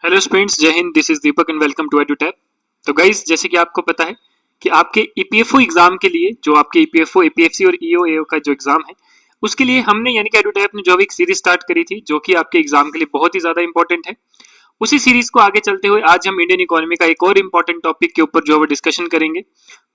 Hello friends, जय हिंद। This is Deepak and welcome to Edutap. तो गाइस, जैसे कि आपको पता है कि आपके ईपीएफओ एग्जाम के लिए जो आपके ईपीएफओ एपीएफसी और ईओ का जो एग्जाम है उसके लिए हमने यानी कि एडुटैप ने जो एक सीरीज स्टार्ट करी थी जो कि आपके एग्जाम के लिए बहुत ही ज्यादा इंपॉर्टेंट है। उसी सीरीज को आगे चलते हुए आज हम इंडियन इकोनॉमी का एक और इंपॉर्टेंट टॉपिक के ऊपर जो है डिस्कशन करेंगे।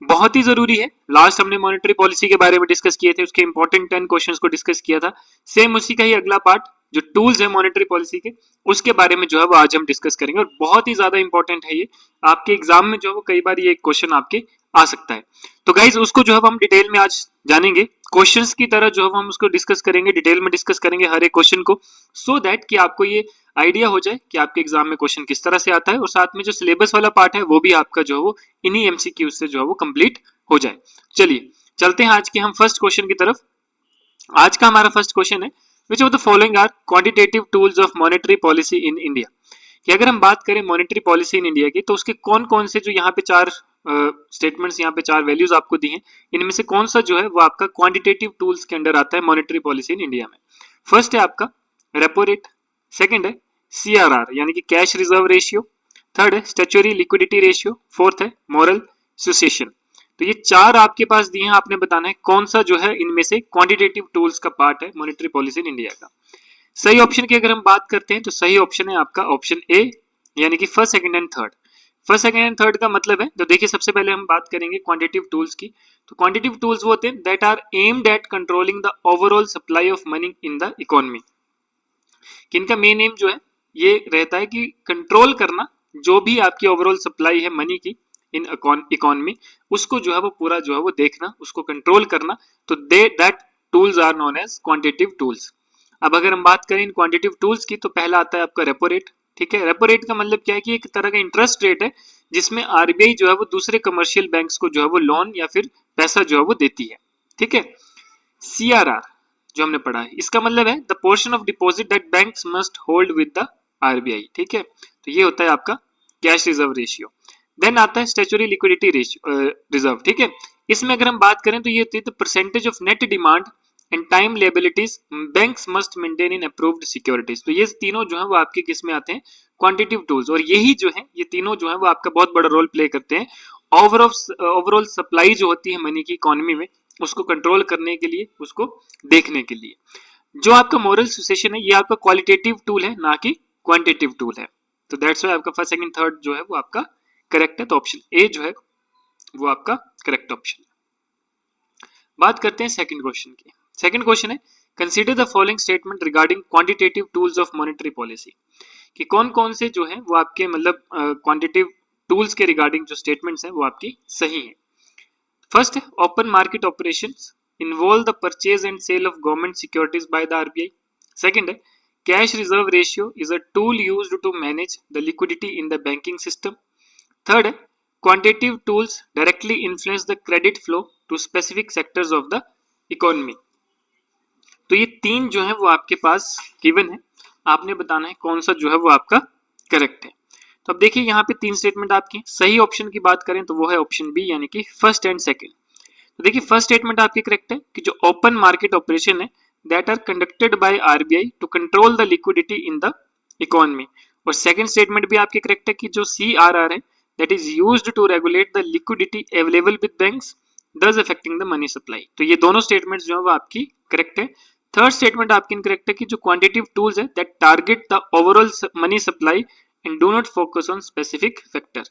बहुत ही जरूरी है। लास्ट हमने मॉनेटरी पॉलिसी के बारे में डिस्कस किए थे, उसके इंपॉर्टेंट 10 क्वेश्चंस को डिस्कस किया था। सेम उसी का ही अगला पार्ट जो टूल्स है मॉनेटरी पॉलिसी के, उसके बारे में जो है वो आज हम डिस्कस करेंगे और बहुत ही ज्यादा इंपॉर्टेंट है ये। आपके एग्जाम में जो है वो कई बार ये क्वेश्चन आपके आ सकता है। तो गाइज उसको जो है हम डिटेल में आज जानेंगे। क्वेश्चंस की तरह जो है हम उसको डिस्कस करेंगे, डिटेल में डिस्कस करेंगे हर एक क्वेश्चन को, सो दैट कि आपको ये आइडिया हो जाए कि आपके एग्जाम में क्वेश्चन किस तरह से आता है और साथ में जो सिलेबस वाला पार्ट है वो भी आपका जो है वो इन्हीं एमसीक्यू से जो है वो कंप्लीट हो जाए। चलिए चलते हैं आज के हम फर्स्ट क्वेश्चन की तरफ। आज का हमारा फर्स्ट क्वेश्चन है, which of the following are quantitative tools of monetary policy in India. कि अगर हम बात करें मॉनेटरी पॉलिसी इन इंडिया की तो उसके कौन कौन से जो यहाँ पे चार स्टेटमेंट्स, यहाँ पे चार वैल्यूज आपको दी हैं, इनमें से कौन सा जो है वो आपका क्वांटिटेटिव टूल्स के अंडर आता है मॉनेटरी पॉलिसी इन इंडिया में। फर्स्ट है आपका रेपो रेट, सेकंड है सीआरआर यानी कि कैश रिजर्व रेशियो, थर्ड है स्टैच्यूटरी लिक्विडिटी रेशियो, फोर्थ है मॉरल सुसेशन। तो ये चार आपके पास दिए हैं, आपने बताना है कौन सा जो है इनमें से क्वांटिटेटिव टूल्स का पार्ट है मॉनेटरी पॉलिसी इन इंडिया का। सही ऑप्शन की अगर हम बात करते हैं तो सही ऑप्शन है आपका ऑप्शन ए यानी कि first, second and third. First, second and third का मतलब है, तो देखिए सबसे पहले हम बात करेंगे क्वांटिटेटिव टूल्स की। तो क्वांटिटेटिव टूल्स वो होते हैं that are aimed at controlling the overall supply of money in the economy. इनका मेन एम जो है ये रहता है कि कंट्रोल करना जो भी आपकी ओवरऑल सप्लाई है मनी की इन इकोनॉमी, उसको जो है वो पूरा जो है वो देखना, उसको कंट्रोल करना। तो they that tools are known as quantitative tools. अब अगर हम बात करें इन क्वांटिटेटिव टूल्स की तो पहला आता है आपका रेपो रेट। ठीक है, रेपो रेट का मतलब क्या है कि एक तरह का इंटरेस्ट रेट है जिसमें आरबीआई जो है वो दूसरे कमर्शियल बैंक्स को जो है वो लोन या फिर पैसा जो है वो देती है। ठीक है, सीआरआर जो हमने पढ़ा है इसका मतलब है the portion of deposit that banks must hold with the RBI. ठीक है, तो ये होता है आपका कैश रिजर्व रेशियो। देन आता है स्टैच्यूटरी लिक्विडिटी रेशियो रिजर्व। ठीक है, इसमें अगर हम बात करें तो ये होती है percentage of net demand and time liabilities banks must maintain in approved securities. तो ये तीनों जो है वो आपके किस में आते हैं, क्वांटिटेटिव टूल्स। और यही जो है ये तीनों जो है वो आपका बहुत बड़ा रोल प्ले करते हैं ओवरऑल सप्लाई जो होती है मनी की इकोनॉमी में, उसको कंट्रोल करने के लिए, उसको देखने के लिए। जो आपका मोरल सुसेशन है ये आपका क्वालिटेटिव टूल है, ना कि क्वांटिटेटिव टूल है। तो दैट्स व्हाई आपका फर्स्ट, सेकंड, थर्ड जो है वो आपका करेक्ट है। तो ऑप्शन ए जो है वो आपका करेक्ट ऑप्शन है। बात करते हैं सेकंड क्वेश्चन की। सेकंड क्वेश्चन है, consider the following statement regarding quantitative tools of monetary policy. कि कौन कौन से जो है वो आपके मतलब क्वांटिटेटिव टूल्स के रिगार्डिंग जो स्टेटमेंट्स हैं वो आपकी सही है। फर्स्ट है open market operations involve the purchase and sale of government securities by the RBI. Second है cash reserve ratio is a tool used to manage the liquidity in the banking system. Third है quantitative tools directly influence the credit flow to specific sectors of the economy. तो ये तीन जो है वो आपके पास given है, आपने बताना है कौन सा जो है वो आपका करेक्ट है। तो अब देखिए यहाँ पे तीन स्टेटमेंट आपकी, सही ऑप्शन की बात करें तो वो है ऑप्शन बी यानी कि फर्स्ट एंड सेकंड। तो देखिए फर्स्ट स्टेटमेंट आपकी करेक्ट है कि जो ओपन मार्केट ऑपरेशन है that are conducted by RBI to control the liquidity in the economy. और सेकंड स्टेटमेंट भी आपकी करेक्ट है कि जो सीआरआर है that is used to regulate the liquidity available with banks thus affecting the money supply. तो ये दोनों स्टेटमेंट्स जो है वो आपकी करेक्ट है। थर्ड स्टेटमेंट आपकी इनकरेक्ट है कि जो क्वांटिटेटिव टूल्स है that target the overall money supply and do not focus on specific factor.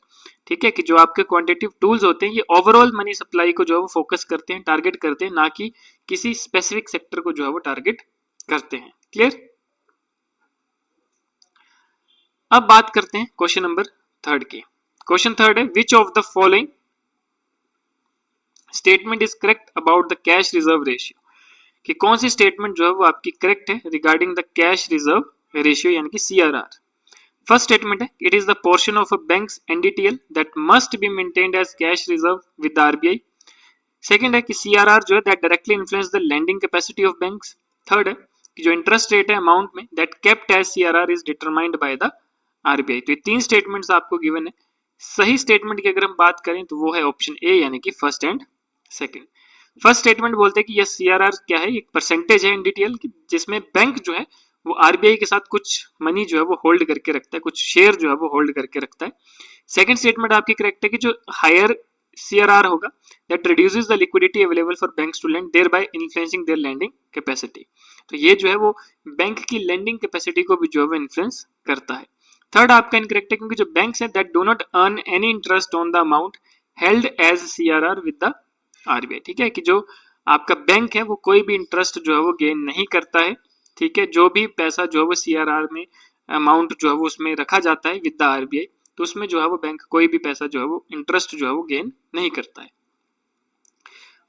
ठीक है, कि जो आपके क्वांटिटेटिव टूल्स होते हैं ये ओवरऑल मनी सप्लाई को जो है वो फोकस करते हैं, टारगेट करते हैं, ना कि किसी स्पेसिफिक सेक्टर को जो है वो टारगेट करते हैं। क्लियर। अब बात करते हैं क्वेश्चन नंबर थर्ड की। क्वेश्चन थर्ड है, which of the following statement is correct about the cash reserve ratio. कि कौन सी स्टेटमेंट जो है वो आपकी करेक्ट है regarding the cash reserve ratio यानी कि सीआरआर। फर्स्ट स्टेटमेंट है, it is the portion of a bank's NDTL that must be maintained as cash reserve with the RBI. Second है कि सीआरआर जो है that directly influence the lending capacity of banks. Third है कि जो interest rate है amount में that kept as CRR is determined by the RBI. तो ये तीन स्टेटमेंट्स आपको गिवन है। सही स्टेटमेंट की अगर हम बात करें तो वो है ऑप्शन ए यानी कि first and second. First statement बोलते हैं कि यह सीआरआर क्या है, एक परसेंटेज है एनडीटीएल जिसमें बैंक जो है वो आरबीआई के साथ कुछ मनी जो है वो होल्ड करके रखता है, कुछ शेयर जो है वो होल्ड करके रखता है। सेकंड स्टेटमेंट आपकी करेक्ट है कि जो हायर CRR होगा that reduces the liquidity available for banks to lend thereby influencing their lending capacity. तो ये जो है वो बैंक की लैंडिंग कैपेसिटी को भी जो है वो इन्फ्लुएंस करता है। थर्ड आपका इनकरेक्ट है क्योंकि जो बैंक्स है that do not earn any interest on the amount held as CRR with the RBI. ठीक है, कि जो आपका बैंक है वो कोई भी इंटरेस्ट जो है वो गेन नहीं करता है। ठीक है, जो भी पैसा जो है वो CRR में अमाउंट जो है वो उसमें रखा जाता है विद द आरबीआई, तो उसमें जो है वो बैंक कोई भी पैसा जो है वो इंटरेस्ट जो है वो गेन नहीं करता है।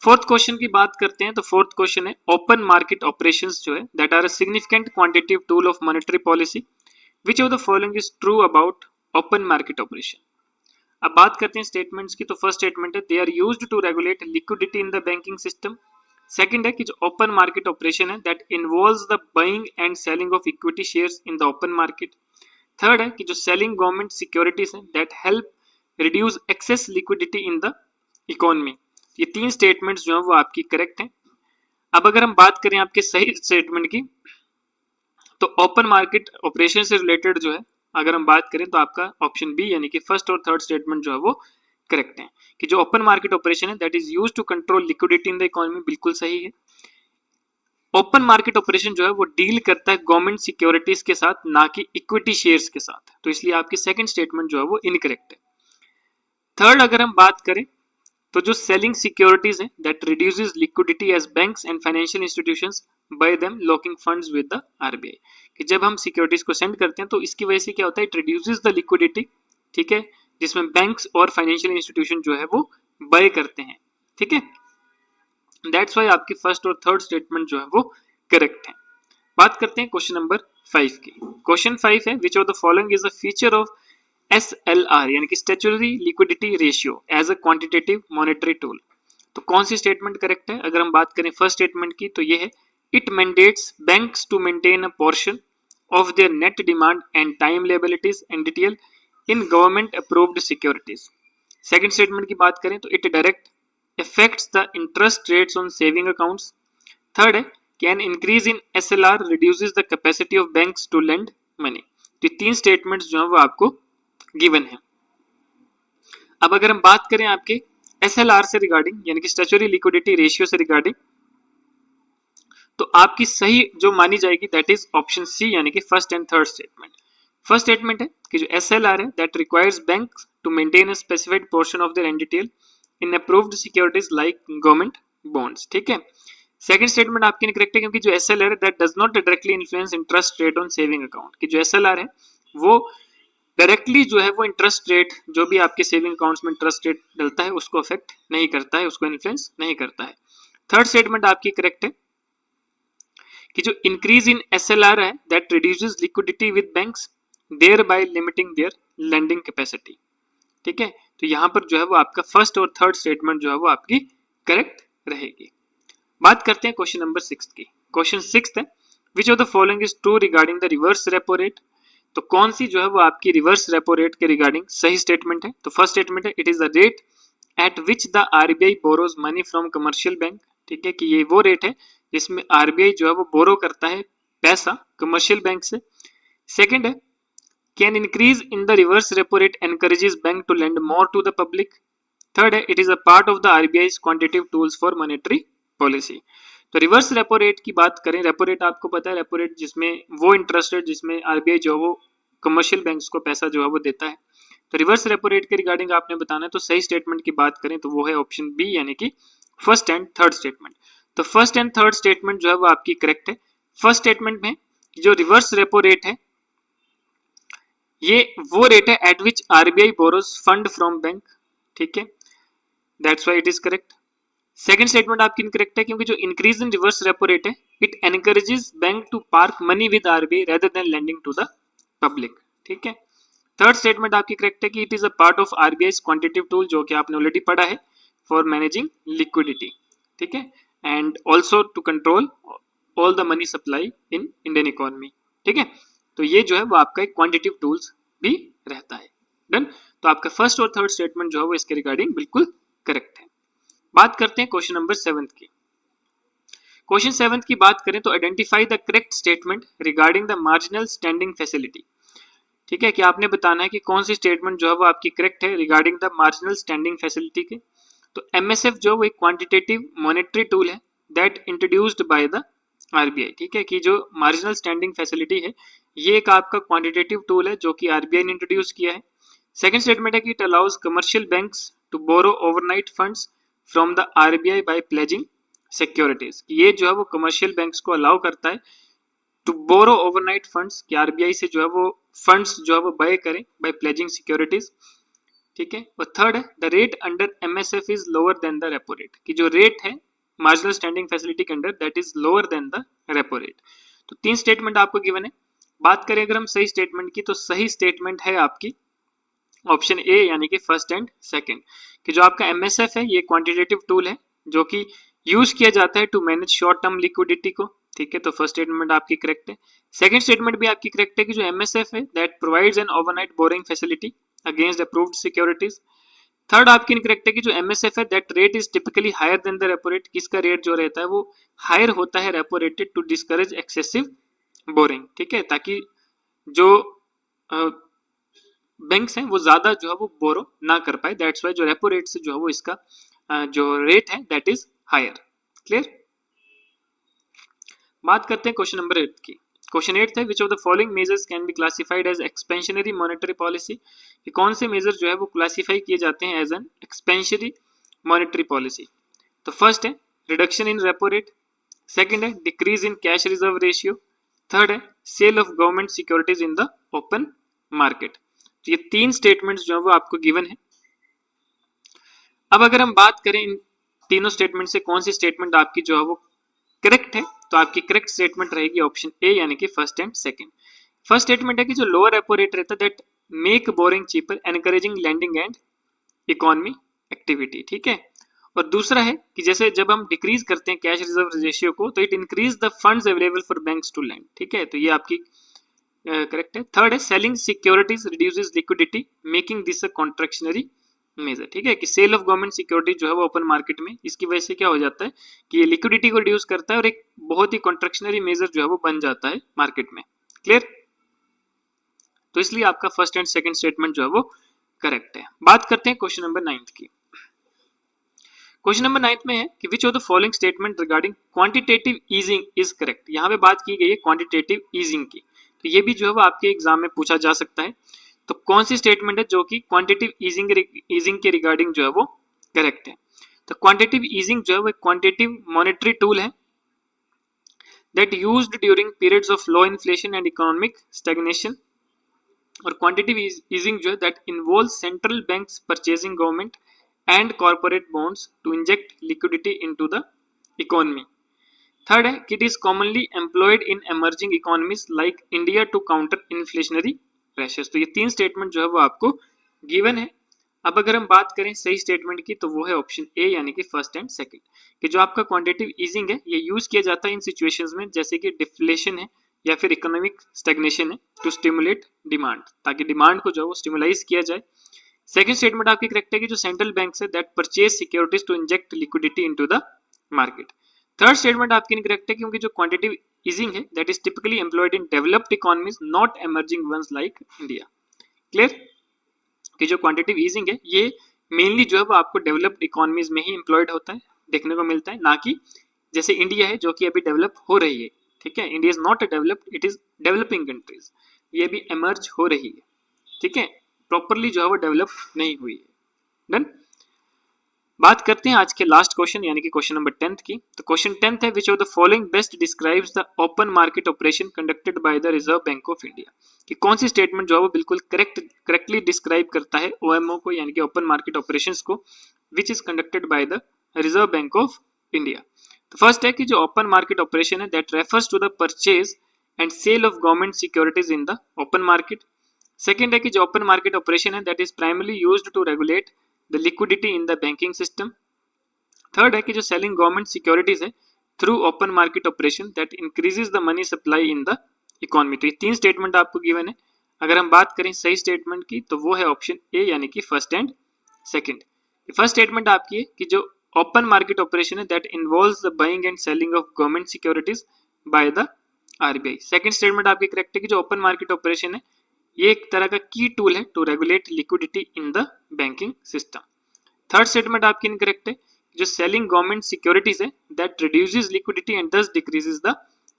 फोर्थ क्वेश्चन की बात करते हैं तो फोर्थ क्वेश्चन है ओपन मार्केट ऑपरेशंस जो है that are a significant quantitative tool of monetary policy which of the following is true about open market operation. अब बात करते हैं स्टेटमेंट्स की। तो फर्स्ट स्टेटमेंट है they are used to regulate liquidity in the banking system. Second है कि जो ओपन मार्केट ऑपरेशन है that involves the buying and selling of equity shares in the open market. Third है कि जो सेलिंग गवर्नमेंट सिक्योरिटीज है that help reduce excess liquidity in the economy. ये तीन स्टेटमेंट्स जो है वो आपकी करेक्ट हैं। अब अगर हम बात करें आपके सही स्टेटमेंट की तो ओपन मार्केट ऑपरेशन से रिलेटेड जो है अगर हम बात करें तो आपका ऑप्शन बी यानी कि फर्स्ट और थर्ड स्टेटमेंट जो है वो करेक्ट है कि जो ओपन मार्केट ऑपरेशन है that is used to control liquidity in the economy, बिल्कुल सही है। ओपन मार्केट ऑपरेशन जो है वो डील करता है गवर्नमेंट सिक्योरिटीज के साथ, ना कि इक्विटी शेयर्स के साथ, तो इसलिए आपकी सेकंड स्टेटमेंट जो है वो इनकरेक्ट है। थर्ड अगर हम बात करें तो जो सेलिंग सिक्योरिटीज है that reduces liquidity as banks and financial institutions buy them locking funds with the RBI, कि जब हम सिक्योरिटीज को सेंड करते हैं तो इसकी वजह से क्या होता है, इट रिड्यूसेस द लिक्विडिटी। ठीक है, जिसमें बैंक्स और फाइनेंशियल इंस्टीट्यूशन जो है वो बाय करते हैं। ठीक है, दैट्स वाई आपकी फर्स्ट और थर्ड स्टेटमेंट जो है वो करेक्ट है। बात करते हैं क्वेश्चन नंबर 5 की। क्वेश्चन 5 है which of the following is a feature of SLR यानी कि statutory liquidity ratio as a quantitative monetary tool. तो कौन सी स्टेटमेंट करेक्ट है? अगर हम बात करें फर्स्ट स्टेटमेंट की तो ये है it mandates banks to maintain a portion of their net demand and time liabilities and detail in government approved securities. Second statement की बात करें तो it direct affects the interest rates on saving accounts. Third है can increase in SLR reduces the capacity of banks to lend money. तो तीन statements जो है वो आपको गिवन है। अब अगर हम बात करें आपके SLR से रिगार्डिंग यानी कि स्टैट्यूटरी लिक्विडिटी रेशियो से रिगार्डिंग, तो आपकी सही जो मानी जाएगी दैट इज ऑप्शन सी यानी कि first and third statement. First statement है कि जो SLR है that requires bank to maintain a specified portion of their NDTL in approved securities like government bonds. ठीक है, सेकंड स्टेटमेंट आपकी इनकरेक्ट है क्योंकि जो SLR है that does not directly influence interest rate on saving account, कि जो SLR है वो डायरेक्टली जो है वो इंटरेस्ट रेट जो भी आपके सेविंग अकाउंट्स में इंटरेस्ट रेट डलता है उसको अफेक्ट नहीं करता है, उसको इन्फ्लुएंस नहीं करता है। थर्ड स्टेटमेंट आपकी करेक्ट है कि जो इंक्रीज इन SLR है that reduces liquidity with banks thereby limiting their lending capacity. ठीक है, तो यहां पर जो है वो आपका फर्स्ट और थर्ड स्टेटमेंट जो है वो आपकी करेक्ट रहेगी। बात करते हैं क्वेश्चन नंबर 6 की। क्वेश्चन 6 है which of the following is true regarding the reverse repo rate. तो कौन सी जो है वो आपकी रिवर्स रेपो रेट के रिगार्डिंग सही स्टेटमेंट है? तो फर्स्ट स्टेटमेंट है it is the rate at which the RBI borrows money from commercial bank. ठीक है, कि ये वो रेट है जिसमें आरबीआई जो है वो बोरो करता है पैसा कमर्शियल बैंक से। सेकंड है can increase in the reverse repo rate encourages bank to lend more to the public. Third है it is a part of the RBI's quantitative tools for monetary policy. तो reverse repo rate की बात करें, repo rate आपको पता है repo rate जिसमें वो इंटरेस्ट रेट जिसमें आरबीआई जो वो कमर्शियल बैंक्स को पैसा जो है वो देता है। तो रिवर्स रेपो रेट के रिगार्डिंग आपने बताना है, तो सही स्टेटमेंट की बात करें तो वो है ऑप्शन बी यानी कि फर्स्ट एंड थर्ड स्टेटमेंट। तो फर्स्ट एंड थर्ड स्टेटमेंट जो है वो आपकी करेक्ट है। फर्स्ट स्टेटमेंट में जो रिवर्स रेपो रेट है ये वो रेट है at which RBI borrows fund from bank. ठीक है, that's why it is correct. Second statement आपकी इनकरेक्ट है क्योंकि जो increase in reverse repo rate है it encourages bank to park money with RBI rather than lending to the public. ठीक है, third statement आपकी करेक्ट है कि it is a part of RBI quantitative tool जो कि आपने ऑलरेडी पढ़ा है फॉर मैनेजिंग लिक्विडिटी। ठीक है, and also to control all the money supply in Indian economy. ठीक है, तो ये जो है वो आपका एक क्वांटिटेटिव टूल्स भी रहता है। डन, तो आपका फर्स्ट और थर्ड स्टेटमेंट जो है वो इसके रिगार्डिंग बिल्कुल करेक्ट है। बात करते हैं क्वेश्चन नंबर 7 की। क्वेश्चन 7 की बात करें तो identify the correct statement regarding the marginal standing facility. ठीक है, कि आपने बताना है कि कौन सी स्टेटमेंट जो है वो आपकी करेक्ट है regarding the marginal standing facility के। तो एमएसएफ जो वो एक क्वांटिटेटिव मॉनेटरी टूल है that introduced by the RBI. ठीक है, कि जो मार्जिनल स्टैंडिंग फैसिलिटी है ये एक आपका क्वांटिटेटिव टूल है जो कि आरबीआई ने इंट्रोड्यूस किया है। सेकंड स्टेटमेंट है कि it allows commercial banks to borrow overnight funds from the RBI by pledging securities. ये जो है वो कमर्शियल बैंक्स को अलाउ करता है टू बोरो ओवरनाइट फंड्स, कि आरबीआई से जो है वो फंड्स जो है वो बाय करें बाय प्लेजिंग सिक्योरिटीज। ठीक है, और थर्ड है the rate under MSF is lower than the repo rate, कि जो रेट है मार्जिनल स्टैंडिंग फैसिलिटी के under that is lower than the repo rate. तो तीन स्टेटमेंट आपको गिवन है। बात करें अगर हम सही स्टेटमेंट की, तो सही स्टेटमेंट है आपकी ऑप्शन ए यानी कि फर्स्ट एंड सेकंड, कि जो आपका एमएसएफ है ये क्वांटिटेटिव टूल है जो कि यूज किया जाता है to manage short term liquidity को। ठीक है, तो फर्स्ट स्टेटमेंट आपकी करेक्ट है। सेकंड स्टेटमेंट भी आपकी करेक्ट है कि जो एमएसएफ है that provides an overnight borrowing facility against approved securities. Third आपकी इनकरेक्ट है कि जो एमएसएफ है that rate is typically higher than the repo rate, किसका रेट जो रहता है वो हायर होता है repo rate to discourage excessive borrowing. ठीक है, ताकि जो बैंक्स हैं वो ज्यादा जो है वो बोरो ना कर पाए, दैट्स वाई जो रेपो रेट से जो है वो इसका जो रेट है दैट इज हायर। क्लियर। बात करते हैं क्वेश्चन नंबर 8 की। क्वेश्चन 8 है which of the following measures can be classified as expansionary monetary policy, कि कौन से मेजर जो है वो क्लासिफाई किए जाते हैं as an expansionary monetary policy. तो फर्स्ट है reduction in repo rate, second है decrease in cash reserve ratio, third है sale of government securities in the open market. तो ये तीन स्टेटमेंट्स जो है वो आपको गिवन है। अब अगर हम बात करें इन तीनों स्टेटमेंट से कौन सी स्टेटमेंट आपकी जो है वो करेक्ट है, तो आपकी करेक्ट स्टेटमेंट रहेगी ऑप्शन ए यानी कि first and second. First statement है कि जो लोअर रेपो रेट रहता है that make borrowing cheaper encouraging lending and economy activity. ठीक है, और दूसरा है कि जैसे जब हम डिक्रीज करते हैं कैश रिजर्व रेशियो को तो it increase the funds available for banks to lend. ठीक है, तो ये आपकी करेक्ट है। थर्ड है selling securities reduces liquidity making this a contractionary measure. ठीक है, कि सेल ऑफ गवर्नमेंट सिक्योरिटी जो है वो ओपन मार्केट में इसकी वजह से क्या हो जाता है कि ये लिक्विडिटी को रिड्यूस करता है और एक बहुत ही कॉन्ट्रैक्शनरी मेजर जो है वो बन जाता है मार्केट में। क्लियर। तो इसलिए आपका फर्स्ट एंड सेकंड स्टेटमेंट जो है वो करेक्ट है। बात करते हैं क्वेश्चन नंबर 9 की। क्वेश्चन नंबर 9 में है कि विच of the following statement regarding quantitative easing is correct. यहाँ पे बात की गई है क्वांटिटेटिव ईजिंग की, तो ये भी जो है वो आपके एग्जाम में पूछा जा सकता है। तो कौन सी स्टेटमेंट है जो कि क्वांटिटेटिव ईजिंग के रिगार्डिंग जो है वो करेक्ट है। तो क्वांटिटेटिव ईजिंग जो है वो क्वांटिटेटिव मॉनेटरी टूल है that used during periods of low inflation and economic stagnation. और क्वांटिटेटिव ईजिंग जो है that involve central banks purchasing government and corporate bonds to inject liquidity into the economy. Third है कि it is commonly employed in emerging economies like India to counter inflationary pressures. तो ये तीन statement जो है वो आपको गिवन है। अब अगर हम बात करें सही स्टेटमेंट की तो वो है ऑप्शन ए यानी कि फर्स्ट एंड सेकंड, कि जो आपका क्वांटिटेटिव ईजिंग है ये यूज किया जाता है इन सिचुएशंस में जैसे कि डिफ्लेशन है या फिर इकोनॉमिक स्टैग्नेशन है टू स्टिमुलेट डिमांड, ताकि डिमांड को जो है वो स्टिमुलाइज किया जाए। सेकंड स्टेटमेंट आपकी करेक्ट है कि जो सेंट्रल बैंक्स है that purchase securities to inject liquidity into the market. Third statement आपकी इनकरेक्ट है क्योंकि जो क्वांटिटेटिव ईजिंग है that is typically employed in developed economies not emerging ones like India. Clear, कि जो क्वांटिटेटिव ईजिंग है ये मेनली जो है वो आपको डेवलप्ड इकोनॉमीज में ही एम्प्लॉयड होता है, देखने को मिलता है, ना कि जैसे इंडिया है जो कि अभी डेवलप हो रही है। ठीक है, India is not developed, it is developing countries, ये भी एमर्ज हो रही है। ठीक है, प्रॉपरली जो है वो डेवलप नहीं हुई है। डन। बात करते हैं आज के लास्ट क्वेश्चन यानी कि क्वेश्चन नंबर 10 की। तो क्वेश्चन 10 है which of the following best describes the open market operation conducted by the reserve bank of India, कि कौन सी स्टेटमेंट जो है वो बिल्कुल करेक्टली डिस्क्राइब करता है ओएमओ को यानी कि ओपन मार्केट ऑपरेशंस को which is conducted by the reserve bank of India. तो फर्स्ट है कि जो ओपन मार्केट ऑपरेशन है that refers to the purchase and sale of government securities in the open market. Second है कि जो open market operation है that is primarily used to regulate the liquidity in the banking system. Third है कि जो selling government securities है through open market operation that increases the money supply in the economy। तो ये तीन statement आपको given है। अगर हम बात करें सही स्टेटमेंट की तो वो है ऑप्शन ए यानी कि first and second. First statement आपकी है कि जो ओपन मार्केट ऑपरेशन है that involves the buying and selling of government securities by the RBI. Second statement आपकी करेक्ट है कि जो ओपन मार्केट ऑपरेशन है ये एक तरह का की टूल है to regulate liquidity in the banking system. Third statement आपकी इनकरेक्ट है, जो सेलिंग गवर्नमेंट सिक्योरिटीज है that reduces liquidity and thus decreases the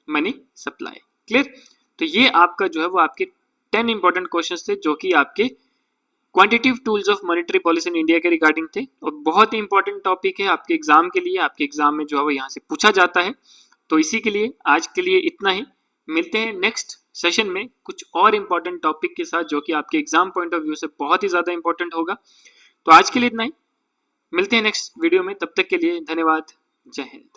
money supply. Clear? तो ये आपका जो है वो आपके 10 इंपॉर्टेंट क्वेश्चंस थे जो कि आपके quantitative tools of monetary policy in India के रिगार्डिंग थे, और बहुत ही इंपॉर्टेंट टॉपिक है आपके एग्जाम के लिए, आपके एग्जाम में जो है वो यहाँ से पूछा जाता है। तो इसी के लिए आज के लिए इतना ही, मिलते हैं नेक्स्ट सेशन में कुछ और इंपॉर्टेंट टॉपिक के साथ जो कि आपके एग्जाम पॉइंट ऑफ व्यू से बहुत ही ज्यादा इंपॉर्टेंट होगा। तो आज के लिए इतना ही, मिलते हैं नेक्स्ट वीडियो में, तब तक के लिए धन्यवाद, जय हिंद।